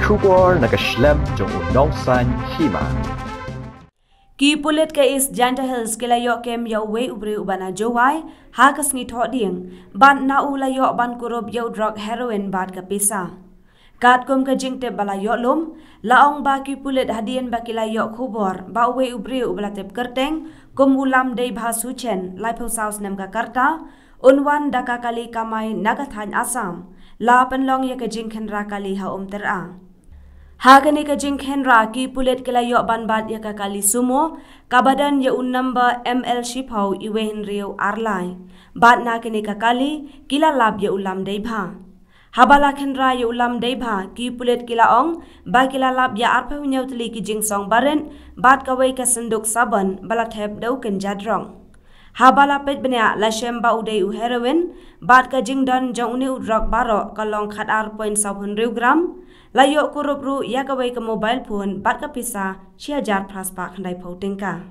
kubor nakaslem jong Nong san Hima. Ki pulit ke is Janta Hills ke layok kem Jowai ubri ubana Jowai hakas ni thok ding ban na u layok ban kurup yau Drok Heroin bat ke pisa. Kat kum ke jing te balayok lum laong ba ki pulit hadien ba ki layok kubor ba uwe ubri ubala tep kerteng kum ulam dei bha suchen lai pho saus nem ka karta unwan daka kali kamai nagathan asam la penlong ye ke jing khenra kali ha Umtyra. Hagani ka jing khenra ki pulit ke layok ban bat ya ka kali sumo kabadan ya un number ML shipau iwe hinriu arlai bat na kini ka kali kila lab ya ulam dei bha. Habala khenra ya ulam dei bha ki pulit kila ong ba kila lab ya arpa hunyau tli ki jing song baren bat kawai ka senduk saban bala thep dau ken jadrong. Habala pet benya la shemba udai u heroin bat ka jing dan jong uni udrak baro kalong khat ar point 100 gram layok kurup ru ya kawai ka mobile phone bat ka pisa 6000 plus pa khandai phau tingka.